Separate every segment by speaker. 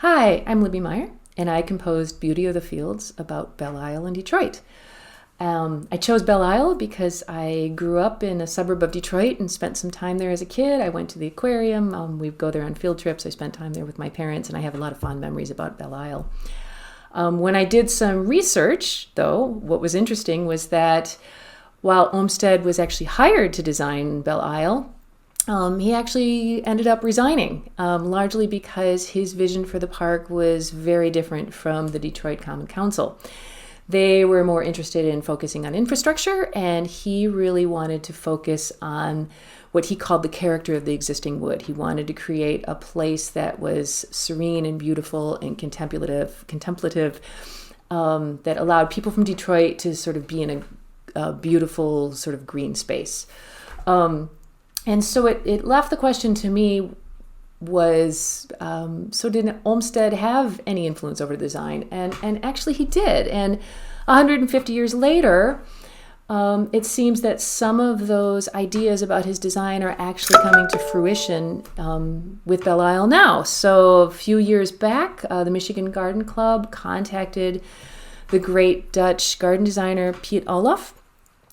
Speaker 1: Hi, I'm Libby Meyer, and I composed Beauty of the Fields about Belle Isle in Detroit. I chose Belle Isle because I grew up in a suburb of Detroit and spent some time there as a kid. I went to the aquarium. We go there on field trips. I spent time there with my parents, and I have a lot of fond memories about Belle Isle. When I did some research, though, what was interesting was that while Olmsted was actually hired to design Belle Isle, he actually ended up resigning, largely because his vision for the park was very different from the Detroit Common Council. They were more interested in focusing on infrastructure, and he really wanted to focus on what he called the character of the existing wood. He wanted to create a place that was serene and beautiful and contemplative, that allowed people from Detroit to sort of be in a beautiful sort of green space. And so it left the question to me was, so did Olmsted have any influence over the design? And actually he did. And 150 years later, it seems that some of those ideas about his design are actually coming to fruition with Belle Isle now. So a few years back, the Michigan Garden Club contacted the great Dutch garden designer Piet Olaf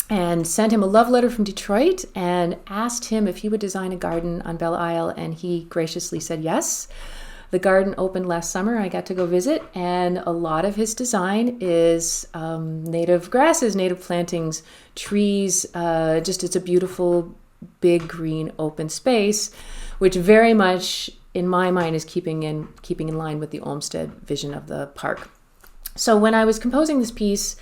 Speaker 1: and sent him a love letter from Detroit and asked him if he would design a garden on Belle Isle, and he graciously said yes. The garden opened last summer. I got to go visit, and a lot of his design is native grasses, native plantings, trees. It's a beautiful, big, green, open space, which very much, in my mind, is keeping in line with the Olmsted vision of the park. So when I was composing this piece,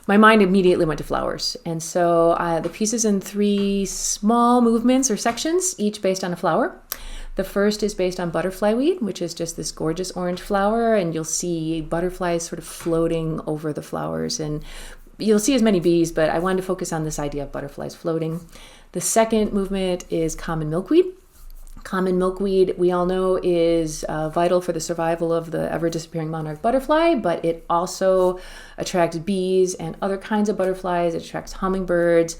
Speaker 1: my mind immediately went to flowers. And so the piece is in 3 small movements or sections, each based on a flower. The first is based on butterfly weed, which is just this gorgeous orange flower, and you'll see butterflies sort of floating over the flowers. And you'll see as many bees, but I wanted to focus on this idea of butterflies floating. The second movement is common milkweed. Common milkweed, we all know, is vital for the survival of the ever-disappearing monarch butterfly, but it also attracts bees and other kinds of butterflies. It attracts hummingbirds.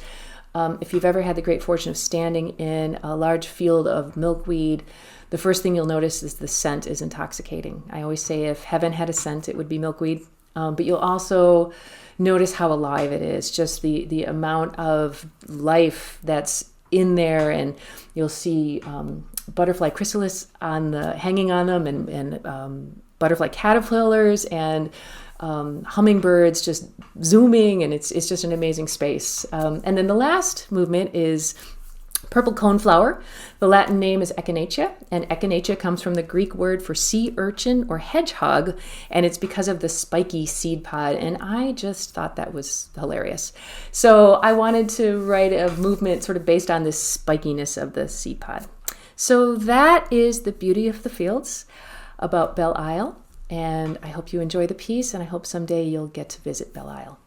Speaker 1: If you've ever had the great fortune of standing in a large field of milkweed, the first thing you'll notice is the scent is intoxicating. I always say if heaven had a scent, it would be milkweed. But you'll also notice how alive it is, just the amount of life that's in there, and you'll see butterfly chrysalis hanging on them, and butterfly caterpillars, and hummingbirds just zooming, and it's just an amazing space. And then the last movement is purple coneflower. The Latin name is echinacea, and echinacea comes from the Greek word for sea urchin or hedgehog, and it's because of the spiky seed pod, and I just thought that was hilarious. So I wanted to write a movement sort of based on this spikiness of the seed pod. So that is the Beauty of the Fields about Belle Isle, and I hope you enjoy the piece, and I hope someday you'll get to visit Belle Isle.